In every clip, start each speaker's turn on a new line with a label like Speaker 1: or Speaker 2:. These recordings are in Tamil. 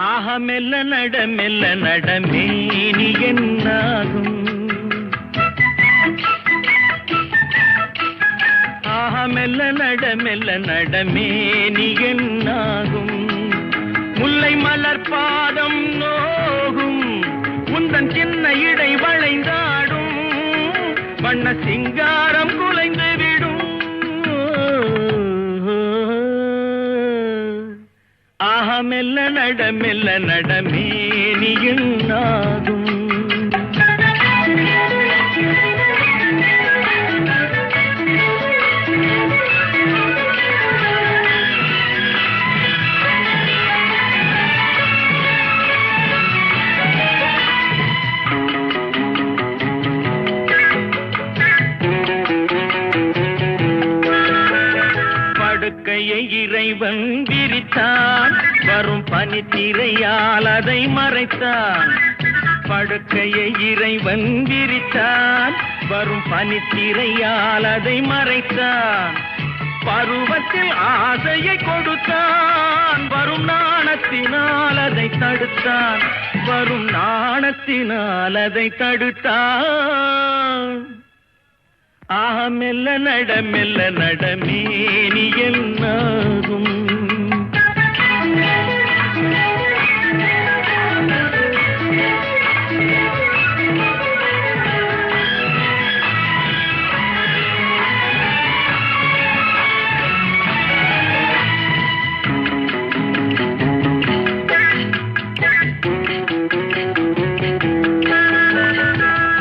Speaker 1: ஆஹா மெல்ல நடமேனி என்னாகும். ஆஹா மெல்ல நடமேனி என்னாகும். முல்லை மலர் பாதம் நோகும், உந்தன் சின்ன இடை வளைந்தாடும், வண்ண சிங்காரம் குலைந்து விடும். ஆஹா மெல்ல நடமேனி என்னாகும். படுக்கையை இறைவன் விரித்தான், வரும் பனித்திரையால் அதை மறைத்தான். படுக்கையை இறைவன் விரித்தான், வரும் பனித்திரையால் அதை மறைத்தான். பருவத்தில் ஆசையை கொடுத்தான், வரும் நாணத்தினால் அதை தடுத்தான். வரும் நாணத்தினால் அதை தடுத்தான். ஆஹா மெல்ல நடமேனி என்னாகும்.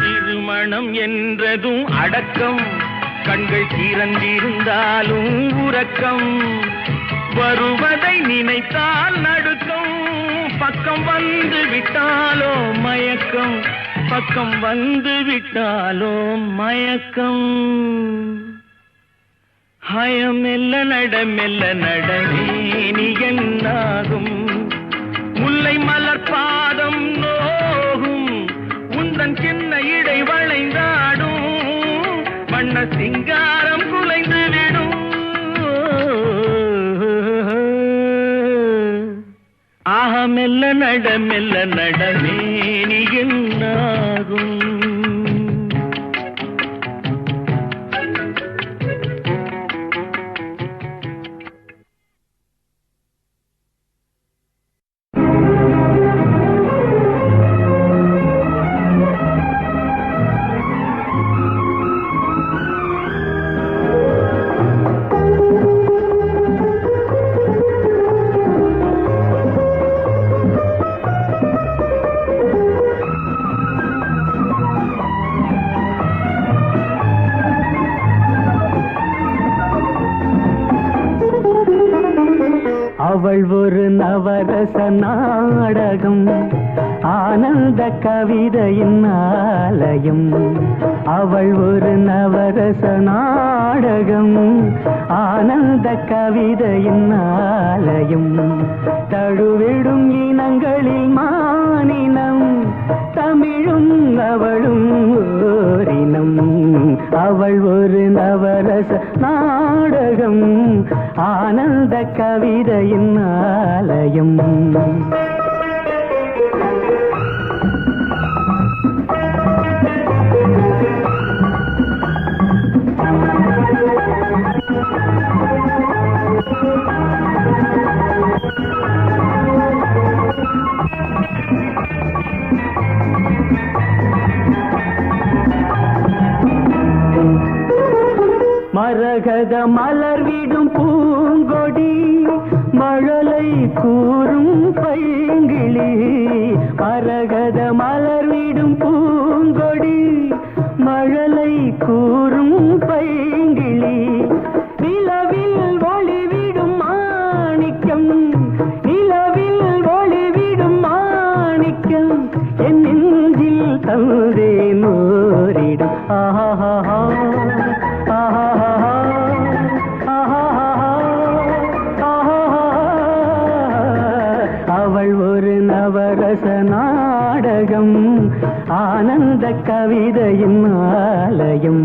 Speaker 1: திருமணம் என்றதும் அடக்கம், கண்கள் திறந்திருந்தாலும் உறக்கம். வருவதை நினைத்தால் நடுக்கம், பக்கம் வந்து விட்டாலோ மயக்கம். பக்கம் வந்து விட்டாலோ மயக்கம். ஹயம் மெல்ல நடமேனி என்னாகும். முல்லை மலர் பாதம் நோகும், உந்தன் சின்ன இடை வளைந்தாடும், வண்ண சிங்காரம் குலைந்து விடும். ஆஹா மெல்ல நடமேனி என்னாகும்.
Speaker 2: அவள் ஒரு நவரச நாடகம், ஆனந்த கவிதையின் ஆலயம். அவள் ஒரு நவரச நாடகம், ஆனந்த கவிதையின் ஆலயம். தழுவிடும் இனங்களில் மானினம், தமிழும் அவளும் ஓரினம். அவள் ஒரு நவரச நாடகம், ஆனந்த கவிதையின் ஆலயம். மரகத மலர் விடும் பூங்கொடி, மழலை கூறும் பைங்கிளி. மரகத மலர் விடும் பூங்கொடி, மழலை கூறும் பைங்கிளி. நிலவில் ஒளிவிடும் மாணிக்கம், நிலவில் ஒளிவிடும் மாணிக்கம், என் நெஞ்சில் தந்தே நோரிடும். ஆஹா அவள் ஒரு நவரச நாடகம், ஆனந்த கவிதையின் ஆலயம்.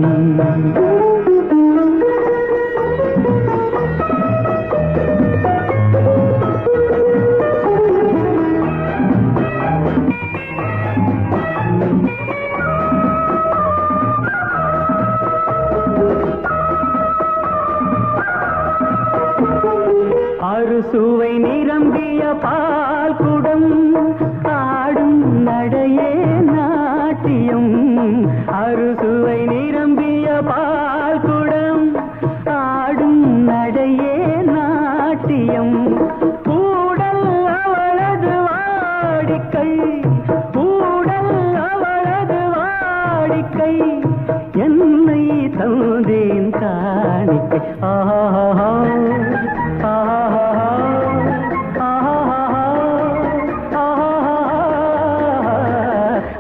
Speaker 2: வேடிக்கை ஊடல் அவளது வாடிக்கை என்னை தந்தேன் காணிக்கை ஆஹா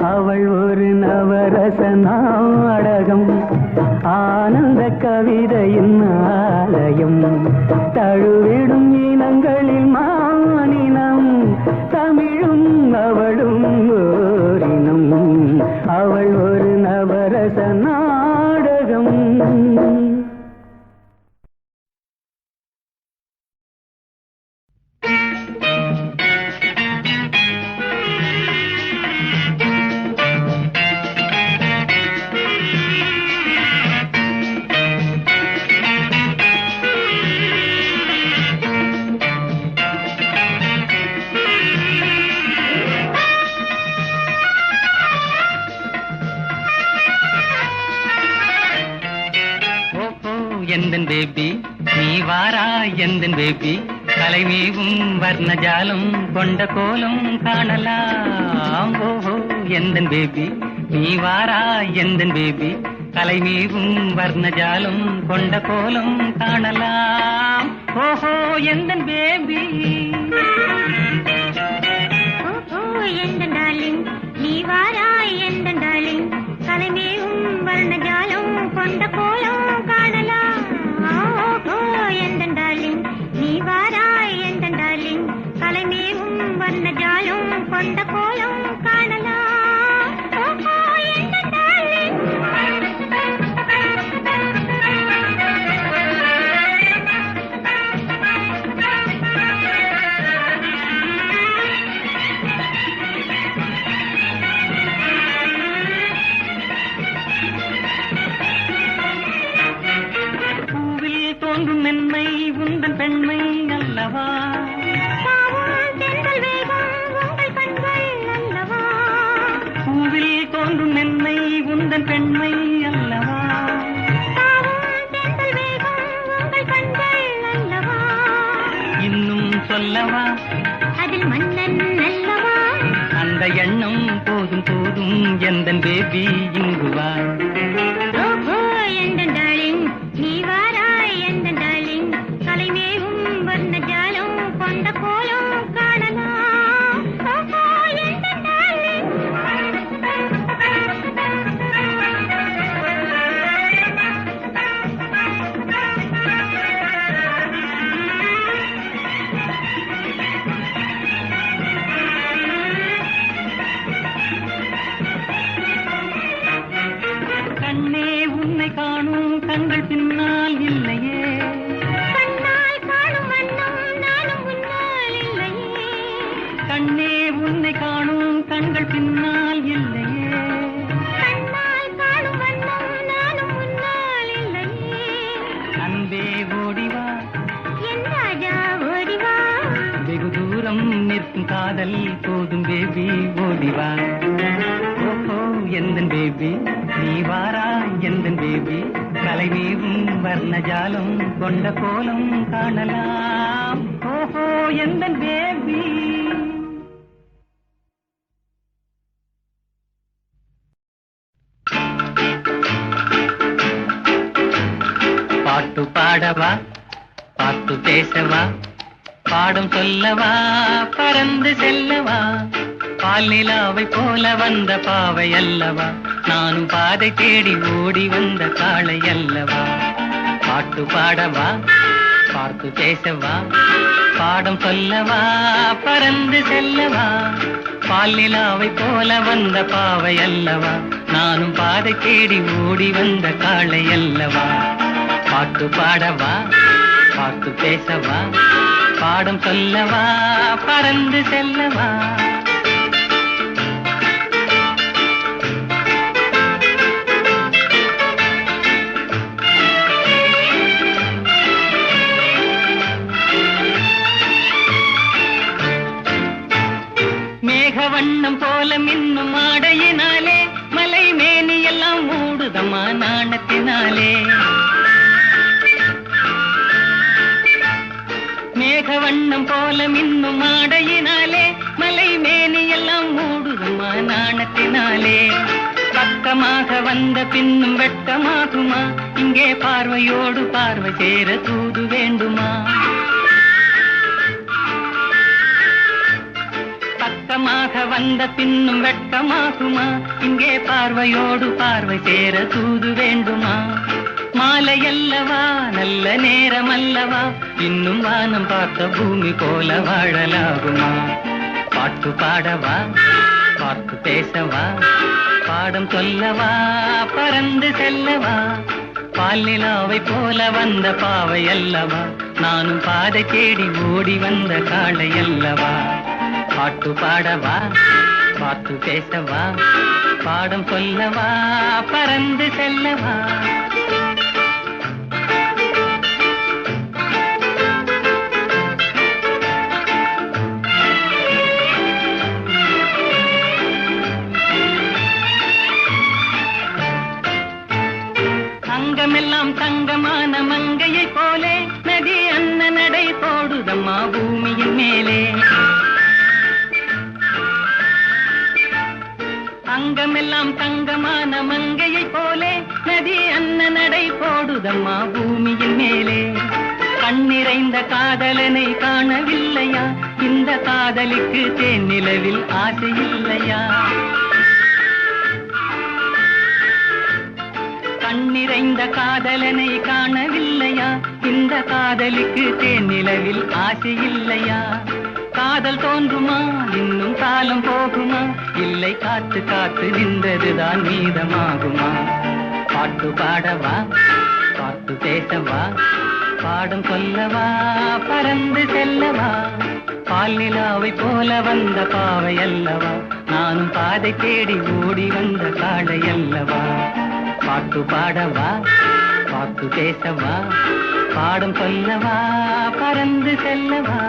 Speaker 2: அவள் ஒரு நவரச நாடகம் ஆனந்த கவிதையின் ஆலயம் தழுவிடும் இனங்களில் மானினம் தமிழும் அவளும் ஓரினம் அவள் ஒரு நவரச நாடகம்
Speaker 1: எந்தன் பேபி நீ வாரா எந்தன் பேபி கலைமேவும் வர்ணஜாலம் கொண்ட கோலம் காணலாம் ஓஹோ எந்தன் பேபி நீ வாரா எந்தன் பேபி கலைமேவும் வர்ணஜாலம் கொண்ட கோலம் காணலாம் ஓஹோ எந்தன் பேபி
Speaker 3: ஓஹோ எந்தன் டார்லிங் நீ வாரா எந்தன் டார்லிங் கலைமேவும் வர்ணஜாலம் கொண்ட கோலம் காணலாம் ஓஹோ எந்தன் டார்லிங் நீ வாரா எந்தன் டார்லிங் கலைமேவும் வர்ணஜாலம் கொண்ட கோலம் காணலாம் ஓஹோ எந்தன் டார்லிங்
Speaker 1: தோன்றும் மென்மை உந்தன் பெண்மை அல்லவா
Speaker 3: தென்றல் வேகம் உங்கள் கண்கள் அல்லவா
Speaker 1: பூவில் தோன்றும் மென்மை உந்தன் பெண்மை அல்லவா
Speaker 3: தென்றல் வேகம் உங்கள் கண்கள் அல்லவா
Speaker 1: இன்னும் சொல்லவா
Speaker 3: அதில் மன்னன் அல்லவா
Speaker 1: அந்த எண்ணம் போதும் போதும் எந்தன் பேபி இங்கு வா
Speaker 3: ஓஹோ எந்தன் டார்லிங் நீ வாராய் எந்தன் டார்லிங் கலைமேவும் வர்ணஜாலம் கொண்ட கோலம் காணலாம் ஓஹோ எந்தன் டார்லிங்
Speaker 1: கண்ணே உன்னை காணும் கண்கள் பின்னால் இல்லையே
Speaker 3: கண்ணால் காணும் வண்ணம் நானும் முன்னால் இல்லையே
Speaker 1: கண்ணே உன்னை காணும் கண்கள் பின்னால் இல்லையே
Speaker 3: கண்ணால் காணும் வண்ணம் நானும் முன்னால் இல்லையே
Speaker 1: அன்பே ஓடிவா
Speaker 3: என் ராஜா ஓடிவா
Speaker 1: வெகு தூரம் நிற்கும் காதல் போதும் பேபி ஓடிவா ஓஹோ எந்தன் பேபி நீ வாரா எந்தன் பேபி கலைமேவும் வர்ணஜாலம் கொண்ட கோலம் காணலாம் ஓஹோ எந்தன் பேபி பாட்டு பாடவா பாட்டு பேசவா பாடம் சொல்லவா பறந்து செல்லவா பால் நிலாவை போல வந்த பாவை அல்லவா நானும் பாதை தேடி ஓடி வந்த காளை அல்லவா பாட்டு பாடவா பார்த்து பேசவா பாடம் சொல்லவா பறந்து செல்லவா பால் நிலாவை போல வந்த பாவை அல்லவா நானும் பாதை தேடி ஓடி வந்த காளை அல்லவா பாட்டு பாடவா பார்த்து பேசவா பாடம் சொல்லவா பறந்து செல்லவா மேகவண்ணம் போல மின்னும் ஆடையினாலே மலை மேனி எல்லாம் மூடுதமா நாணத்தினாலே மேகவண்ணம் போல மின்னும் ஆடையினாலே மலை மேனி எல்லாம் பக்கமாக வந்த பின்னும் வெட்கமாகுமா? இங்கே பார்வையோடு பார்வை சேர தூது வேண்டுமா? பக்கமாக வந்த பின்னும் வெட்கமாகுமா? இங்கே பார்வையோடு பார்வை சேர தூது வேண்டுமா? மாலையல்லவா, நல்ல நேரமல்லவா, இன்னும் வானம் பார்த்த பூமி போல வாழலாகுமா? பாட்டு பாடவா, பார்த்து பேசவா, பாடம் சொல்லவா, பறந்து செல்லவா? பால் நிலாவை போல வந்த பாவை அல்லவா, நானும் பாதை தேடி ஓடி வந்த காளை அல்லவா? பாட்டு பாடவா, பார்த்து பேசவா, பாடம் சொல்லவா, பறந்து செல்லவா? அங்கமெல்லாம் தங்கமான மங்கையை போலே நதி அன்ன நடை போடுதம்மா பூமியின் மேலே. அங்கமெல்லாம் தங்கமான மங்கையை போலே நதி அன்ன நடை போடுதம்மா பூமியின் மேலே. கண்ணிறைந்த காதலனை காணவில்லையா? இந்த காதலிக்கு தேன் நிலவில் ஆசை இல்லையா? கண்ணிறைந்த காதலனை காணவில்லையா? இந்த காதலிக்கு தேன் நிலவில் ஆசை இல்லையா? காதல் தோன்றுமா? இன்னும் காலம் போகுமா? இல்லை, காத்து காத்து நின்றதுதான் மீதமாகுமா? பாட்டு பாடவா, பார்த்து பேசவா, பாடம் சொல்லவா, பறந்து செல்லவா? பால் நிலாவை போல வந்த பாவை அல்லவா, நானும் பாதை தேடி ஓடி வந்த காளை அல்லவா? பாட்டு பாடவா, பார்த்து பேசவா, பாடம் சொல்லவா, பறந்து செல்லவா?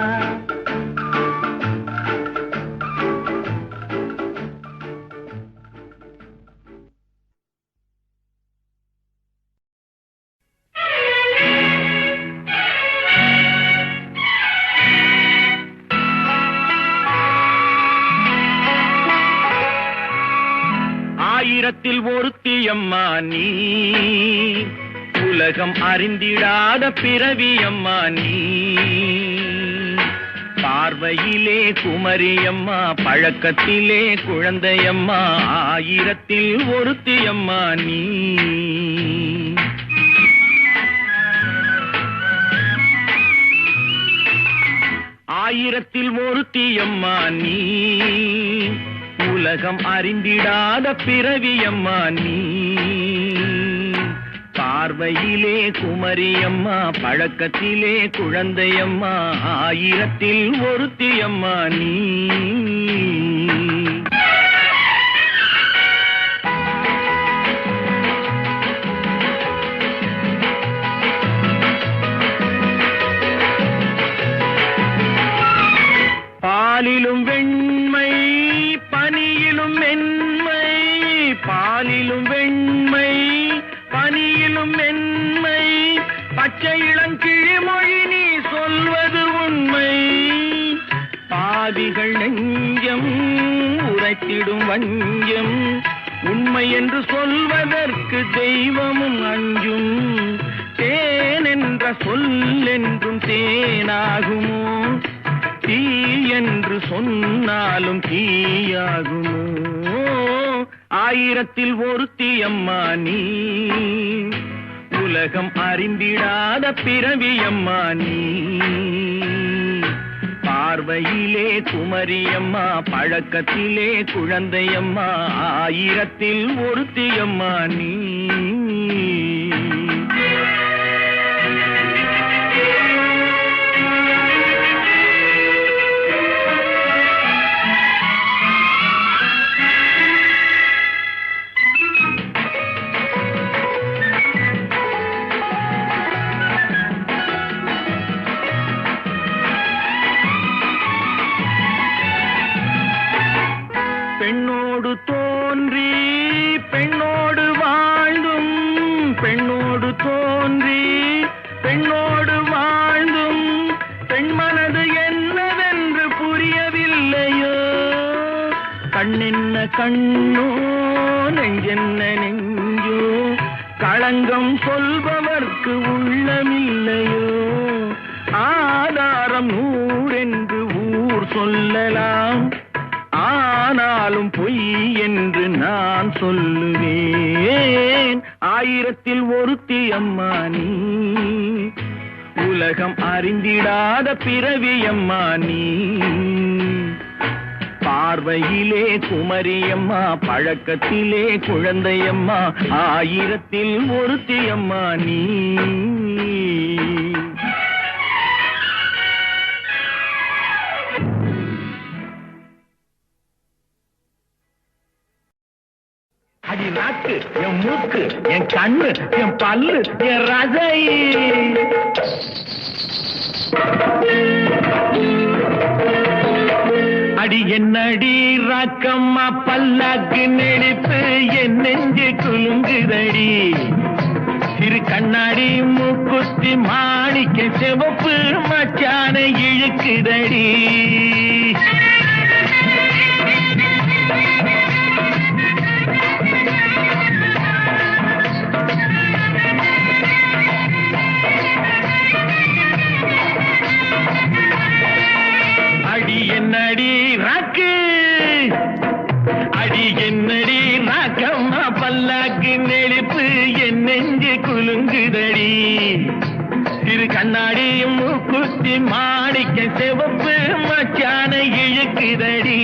Speaker 4: ஆயிரத்தில் ஒருத்தியம்மா நீ, உலகம் அறிந்திடாத பிறவியம்மா நீ. பார்வையிலே குமரியம்மா, பழக்கத்திலே குழந்தையம்மா, ஆயிரத்தில் ஒருத்தியம்மா நீ. ஆயிரத்தில் ஒருத்தியம்மா நீ, உலகம் அறிந்திடாத பிறவியம்மா நீ. பார்வையிலே குமரியம்மா, பழக்கத்திலே குழந்தையம்மா, ஆயிரத்தில் ஒருத்தியம்மா நீ. பாலிலும் வெண்மை, பனியிலும் மென்மை, பாலிலும் வெண்மை, பனியிலும் மென்மை, பச்சை இளங்கிழிமொழி நீ சொல்வது உண்மை. பாதிகள் நெஞ்சம் உரைத்திடும் வஞ்சம், உண்மை என்று சொல்வதற்கு தெய்வமும் அஞ்சும். தேன் என்ற சொல் என்றும் தேனாகுமோ? தீ என்று சொன்னாலும் தீயாகுமோ? ஆயிரத்தில் ஒருத்தியம்மா நீ, உலகம் அறிந்திடாத பிறவியம்மா நீ. பார்வையிலே குமரியம்மா, பழக்கத்திலே குழந்தையம்மா, ஆயிரத்தில் ஒருத்தியம்மா நீ. பெண்ணோடு தோன்றி பெண்ணோடு வாழ்ந்தும், பெண்ணோடு தோன்றி பெண்ணோடு வாழ்ந்தும், பெண் மனது என்னவென்று புரியவில்லையோ? கண்ணென்ன கண்ணோ நெஞ்சென்ன நெஞ்சோ களங்கம் சொல்பவர்க்கு உள்ளமில்லையோ ஆதாரம் நூறென்று ஊர் சொல்லலாம் ஆனாலும் பொய் என்று நான் சொல்லுவேன் ஆயிரத்தில் ஒருத்தி அம்மா நீ உலகம் அறிந்திடாத பிறவி அம்மா நீ பார்வையிலே குமரியம்மா பழக்கத்திலே குழந்தையம்மா ஆயிரத்தில் ஒருத்தி அம்மா நீ அடி நாக்கு என் மூக்கு என் கண்ணு என் பல்லு என் ரசை அடி என்னடி ராக்கம்மா பல்லாக்கு நெடிப்பு என் நெஞ்சு குலுங்குதடி சிறு கண்ணாடி மூக்குத்தி மாணிக்க சிவப்பு மச்சான இழுக்குதடி அடி என்னடி ராக்கு அடி என்னடி ராக்கம்மா பல்லாக்கு நெளிப்பு என் நெஞ்சு குலுங்குதடி திரு கண்ணாடி மூக்குத்தி மாணிக்க சிவப்பு மச்சான இழுக்குதடி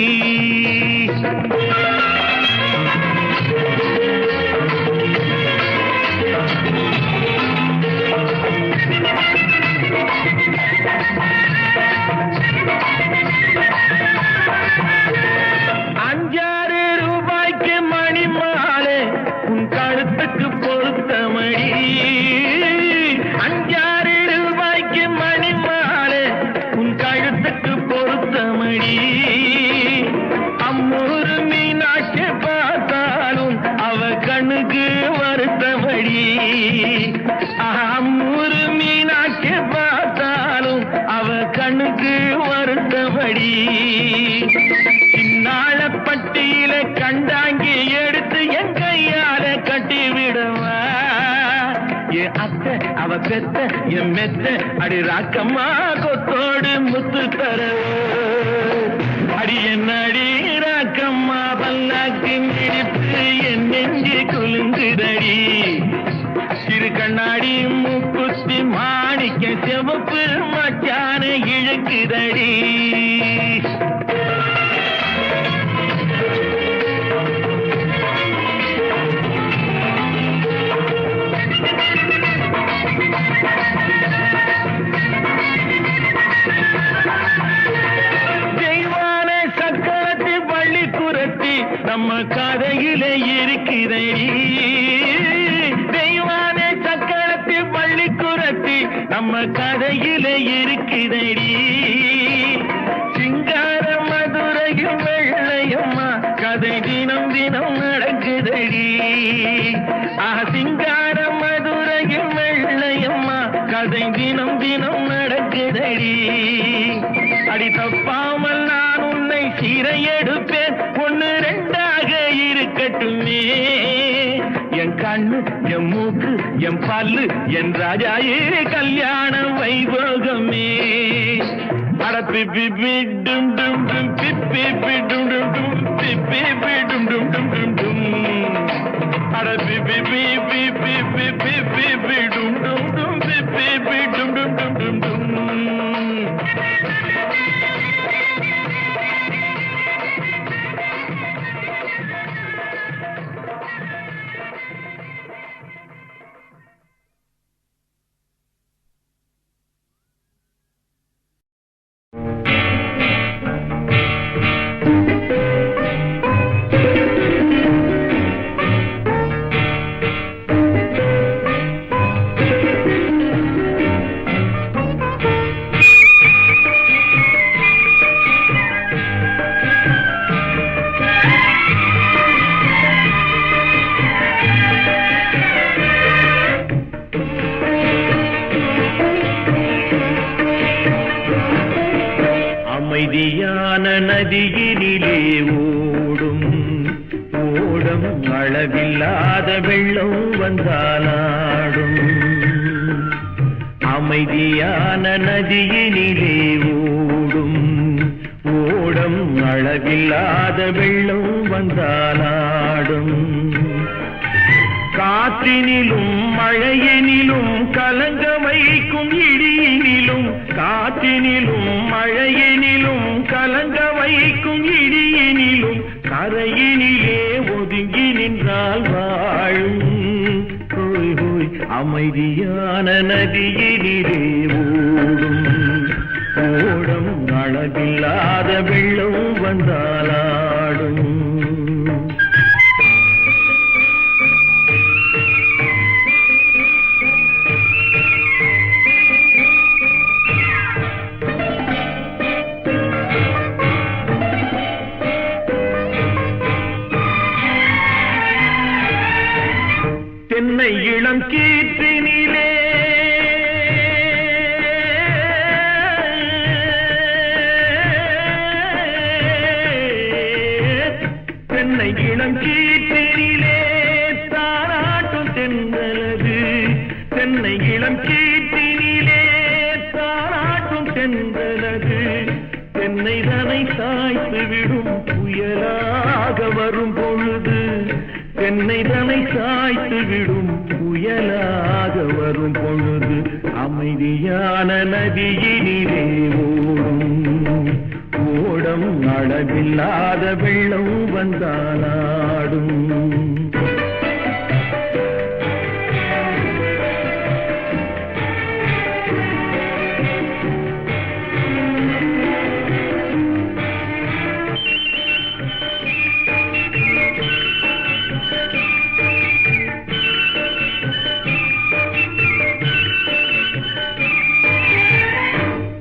Speaker 4: ₹5 மணி மாலை உன் கழுத்துக்கு பொருத்தமடி ₹5 மணி மாலை உன் கழுத்துக்கு பொருத்தமடி அம்மூரு மீனாட்சி பார்த்தாலும் அவ கண்ணுக்கு வருத்தமடி அம்மூரு மீனாட்சி பார்த்தாலும் அவ கண்ணுக்கு வருத்தமடி சின்னாளப்பட்டியில கண்டாங்கி எடுத்து என் கையால கட்டி விடுவா என் அத்தை அவ பெத்த என் மெத்த அடி ராக்கம்மா கொத்தோடு முத்து தரவோ அடி என்ன அடி ராக்கம்மா பல்லாக்கு இடிப்பு என் நெஞ்சு குலுங்குதடி சிறு கண்ணாடி மூக்குத்தி மாணிக்க சிவப்பு மச்சான இழுக்குதடி தெய்வான சக்கரத்தி பள்ளி குரத்தி நம்ம கதையிலே இருக்கிறடி தெய்வான சக்கரத்தி பள்ளி குரத்தி நம்ம கதையிலே இருக்கிறடி சிங்கார மதுரையும் வெள்ளையம்மா கதை தினம் தினம் நடக்குதடி சிங்கார மதுரையும் வெள்ளையம்மா கதை தினம் தினம் நடக்குதடி அடி தப்பாமல் நான் உன்னை சீரை எடுப்பேன் 1 2ஆக இருக்கட்டுமே என் கண்ணு என் மூக்கு என் பல்லு என் ராஜாயே கல்யாண வைபோகமே அட பிப்பி டும் டும் டும் பிப்பி டும் டும் டும் பிப்பி டும் டும் டும் டும் டும் அட பிப்பி பிப்பி பிப்பி பிப்பி டும் டும் டும் பிப்பி டும் டும் டும் டும் டும் அமைதியான நதியினிலே ஓடும் ஓடம் அளவில்லாத வெள்ளம் வந்தாலாடும் அமைதியான நதியினிலே ஓடும் ஓடம் அளவில்லாத வெள்ளம் வந்தாலாடும் காற்றினிலும் மழையினிலும் கலங்க வைக்கும் இடியினிலும் காற்றினிலும் மழையினிலும் கலங்க வைக்கும் இடியினிலும் கரையினிலே ஒதுங்கி நின்றால் வாழும் ஹோய் ஹோய் அமைதியான நதியினிலே ஓடும் ஓடம் அளவில்லாத வெள்ளம் வந்தாலாடும் தென்னை இளம் கீற்றினிலே தென்னை இளம் கீற்றினிலே தாராட்டும் தென்றலது தென்னை இளம் கீற்றினிலே தாராட்டும் தென்றலது தென்னை தனை சாய்த்து விடும் புயலாக வரும் பொழுது தென்னை தனை சாய்த்து விடும் புயலாக வரும் பொழுது அமைதியான நதியினிலே ஓடும் ஓடம் அளவில்லாத வெள்ளம் வந்தாலாடும்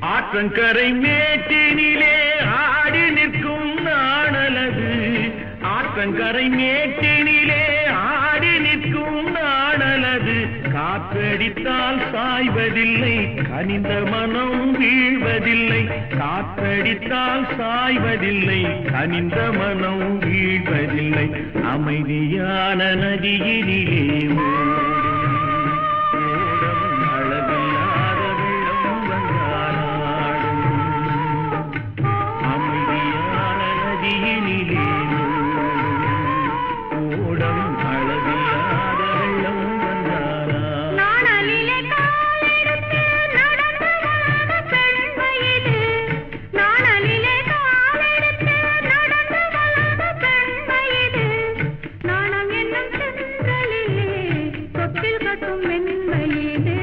Speaker 4: ஆற்றங்கரை மேட்டினிலே ஆடி நிற்கும் நாணலது ஆற்றங்கரை மேட்டினிலே ஆடி நிற்கும் நாணலது காற்றடித்தால் சாய்வதில்லை கனிந்த மனம் வீழ்வதில்லை காற்றடித்தால் சாய்வதில்லை கனிந்த மனம் வீழ்வதில்லை அமைதியான நதியினிலே ஓடும் அளவில்லாத வெள்ளம் வந்தாலாடும் அமைதியான நதியினிலே ஓடும் அளவில்லாத வெள்ளம் வந்தாலாடும்
Speaker 3: நாணலிலே காலெடுத்து நடந்து வளர்ந்த பெண் வயது நாணலிலே காலெடுத்து நடந்து வளர்ந்த பெண் வயது நாணம் என்னும் சென்றலிலே தொட்டில் கட்டும் மென்மையது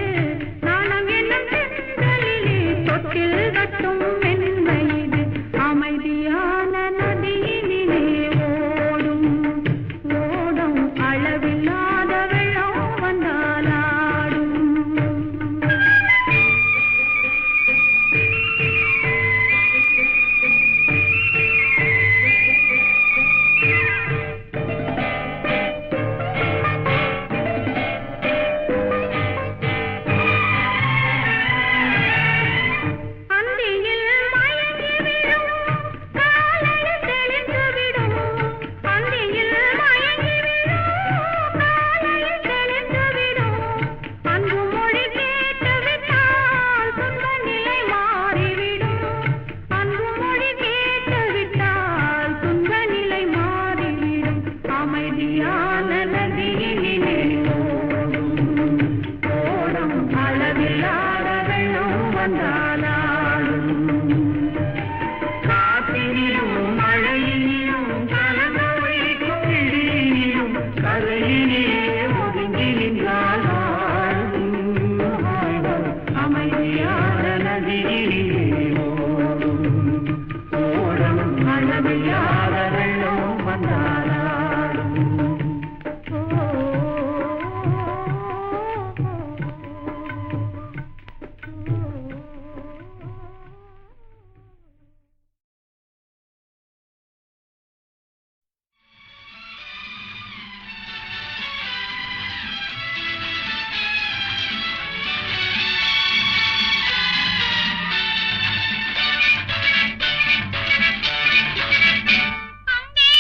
Speaker 3: நாணம் என்னும் சென்றலிலே தொட்டில் கட்டும் மென்மையது அமைதியான நதியினிலே ஓடும் ஓடும் அளவில்லாத வெள்ளம் வந்தாலாடும் அந்தியில் மயங்கி விடும் காலையில் தெளிந்து விடும் அந்தியில் மயங்கி விடும் காலையில் தெளிந்து விடும் அன்பு மொழி கேட்டு விட்டால் துன்ப நிலை மாறிவிடும் அன்பு மொழி கேட்டு விட்டால் துன்ப நிலை மாறிவிடும் அமைதியான நதியினிலே ஓடும் அளவில்லாத வெள்ளம் வந்தாலாடும்
Speaker 4: காற்றினிலும் மழையினிலும் கலங்க வைக்கும் இடியினிலும் கரையினிலே ஒதுங்கி நின்றால் வாழும் அமைதியான நதியினிலே ஓடும் ஓடும் அளவில்லாத வெள்ளம் வந்தாலாடும்
Speaker 3: அங்கே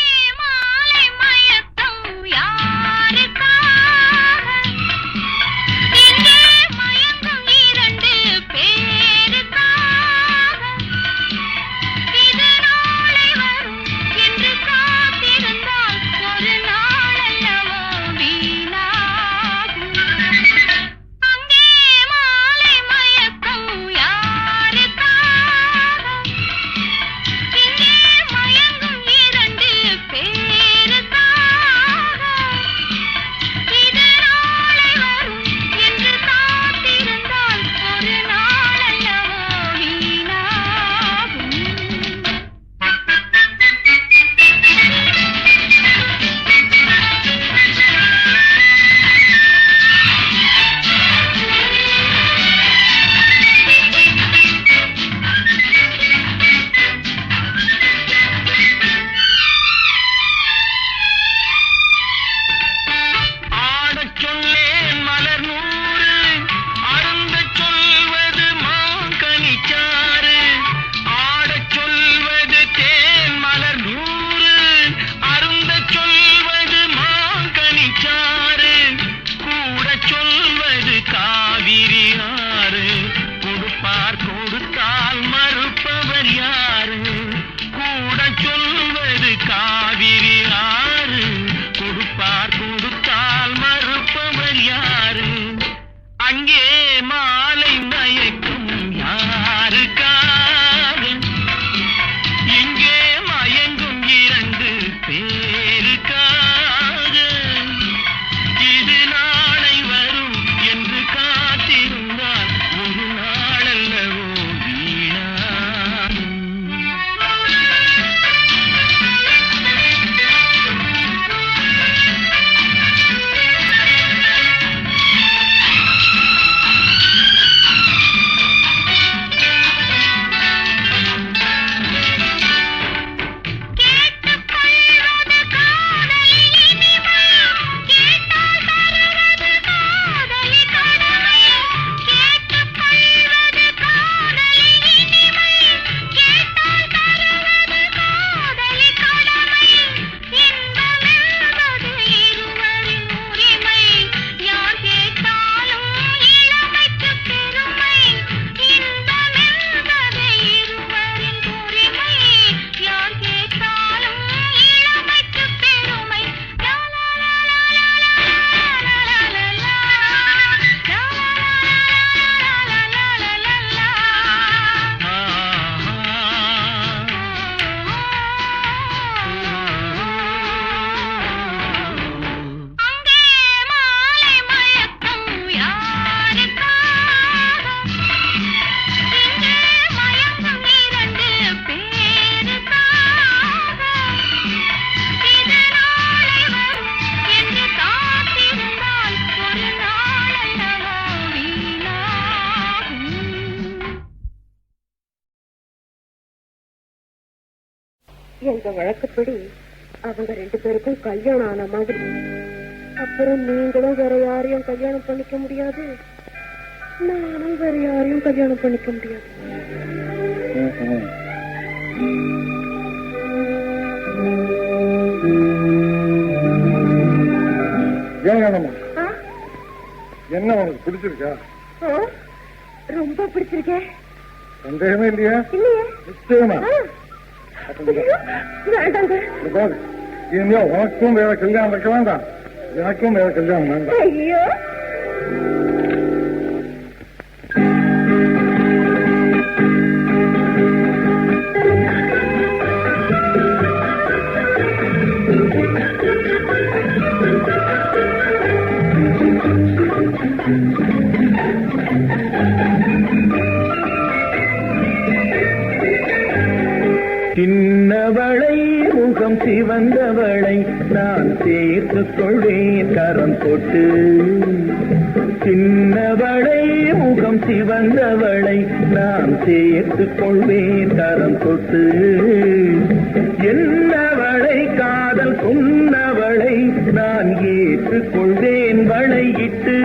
Speaker 3: எங்க வழக்கப்படி அவங்க 2 பேருக்கும் கல்யாணம் ஆன மாதிரி. அப்புறம் நீங்களும் வேற யாரையும் கல்யாணம் பண்ணிக்க முடியாது, நானும் வேற யாரையும் கல்யாணம் பண்ணிக்க முடியாது.
Speaker 5: என்ன உனக்கு பிடிச்சிருக்கா?
Speaker 3: ரொம்ப பிடிச்சிருக்கேன்.
Speaker 5: சந்தேகமே இல்லையா?
Speaker 3: இல்லையே.
Speaker 5: நிச்சயமா?
Speaker 3: வேண்டாங்க.
Speaker 5: இனிமே உனக்கும் வேற கல்யாணம் வைக்க வேண்டாம், எனக்கும் வேற கல்யாணம் வேண்டாம்.
Speaker 3: ஐயோ,
Speaker 2: சின்னவளை முகம் சிவந்தவளை நான் சேர்த்துக் கொள்வேன் கரம் தொட்டு. சின்னவளை முகம் சிவந்தவளை நான் சேர்த்துக் கொள்வேன் கரம் தொட்டு. என்னவளை காதல் சொன்னவளை நான் ஏற்றுக் கொள்வேன் வளையிட்டு.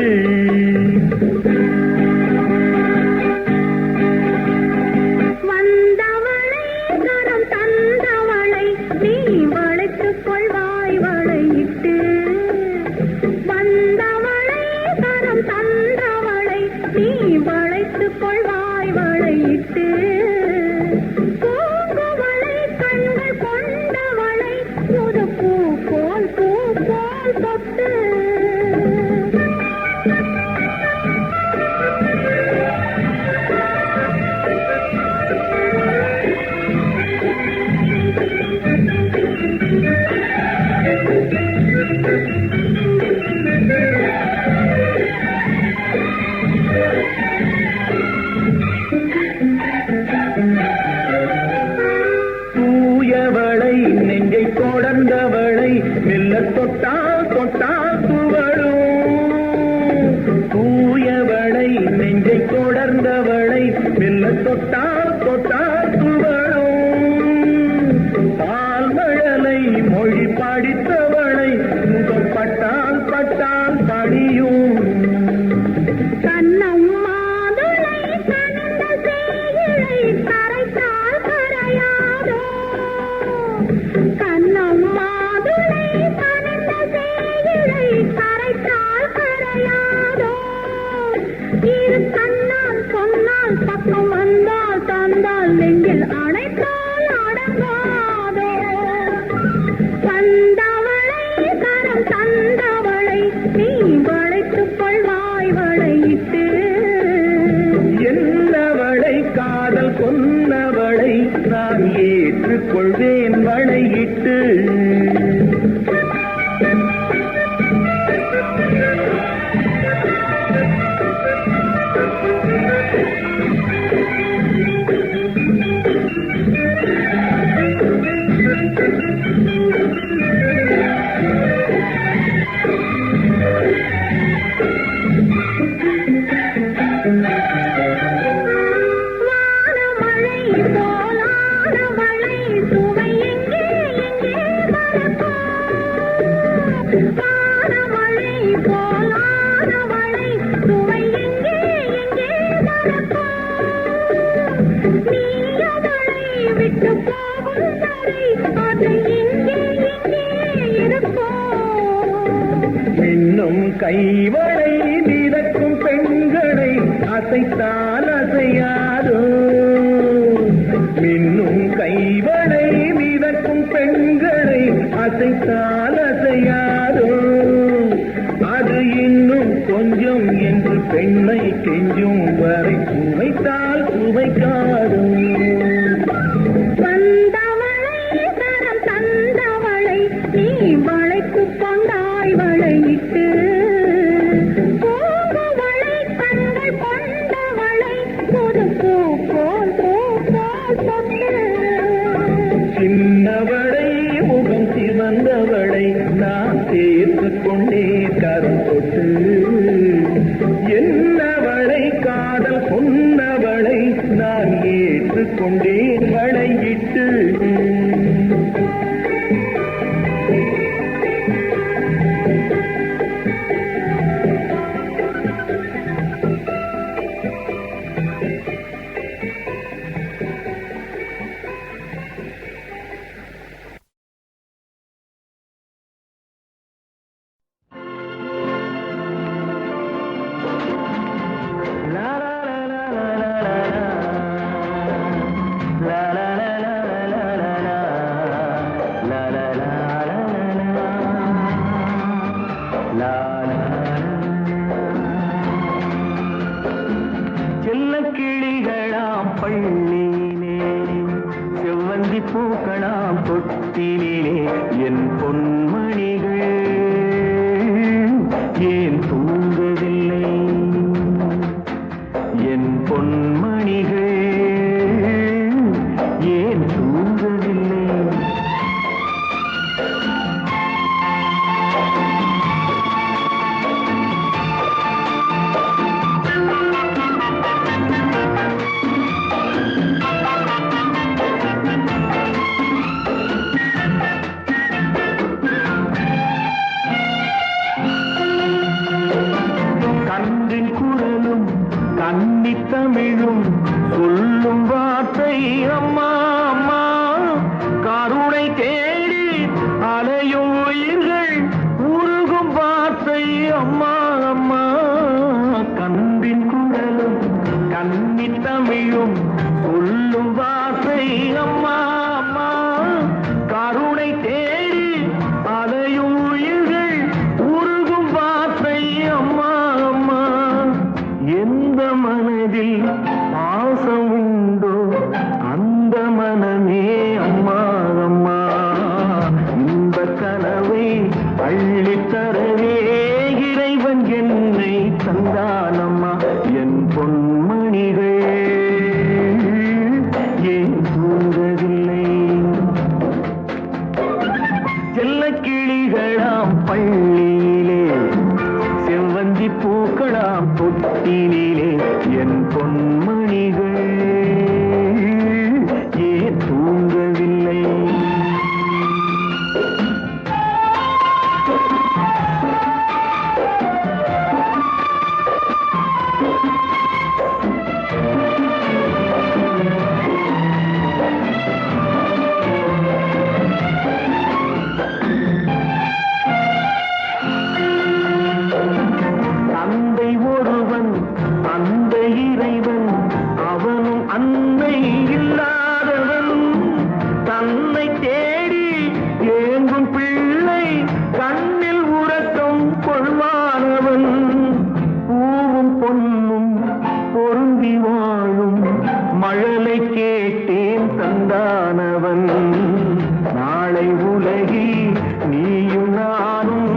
Speaker 2: தூயவளை நெஞ்சை தொடர்ந்தவளை மெல்ல தொட்டால் தொட்டால் துவளும். தூயவளை நெஞ்சை தொடர்ந்தவளை மெல்ல தொட்டால் தொட்டால் துவளும். பால்மழலை மொழி படித்தவளை முகம் பட்டால் பட்டால் பணியும்.
Speaker 3: பக்கம் வந்தால் தந்தால் நெஞ்சில் அணைத்தால் அடங்காதோ. தந்தவளை கரம் தந்தவளை நீ வளைத்துக் கொள்வாய் வளையிட்டு.
Speaker 2: என்னவளை காதல் கொன்னவளை நான் ஏற்றுக் கொள்வேன் வளையிட்டு. இன்னும் கைவளை மிதக்கும் பெண்களை அசைத்தால் அசையாதோ. மின்னும் கைவளை மிதக்கும் பெண்களை அசைத்தால் அசையாதோ. அது இன்னும் கொஞ்சம் என்று பெண்ணை கெஞ்சும் வரை சுவைத்தால் சுவைக்காதோ.
Speaker 3: வளைத்துக் கொண்டாய் வளையிட்டு. பூவளை கண்கள் கொண்டவளை புது பூ போல் பூ போல் தொட்டு.
Speaker 2: சின்னவளை முகம் சிவந்தவளை நான் சேர்த்துக் கொண்டே கரம் தொட்டு. என்னவளை காதல்
Speaker 4: அள்ளித்தரவே இறைவன் என்னை தந்தானம்மா என் பொன்மணிகள் ஏன் தூங்கவில்லை செல்ல கிளிகளாம் பள்ளியிலே செவ்வந்தி பூக்களாம் தொட்டிலே என் பொன்மணிகள் ஏன் தூங்கவில்லை தந்தை ஒருவன் அந்த இறைவன் அவனும் அன்னை இல்லாதவன் தன்னை தேடி ஏங்கும் பிள்ளை கண்ணில் உறக்கம் கொள்வானவன் பூவும் பொன்னும் பொருந்தி வாழும் மழலை கேட்டேன் தந்தானவன் நாளை உலகில் நீயும் நானும்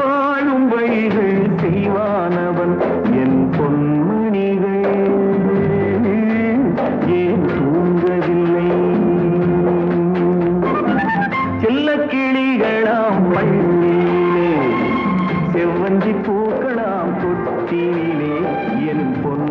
Speaker 4: வாழும் வழிகள் செய்வானவன் என் பொன்மணிகள் ஏன் தூங்கவில்லை செல்ல கிளிகளாம் பள்ளியிலே செவ்வந்தி பூக்களாம் தொட்டிலே என் பொன்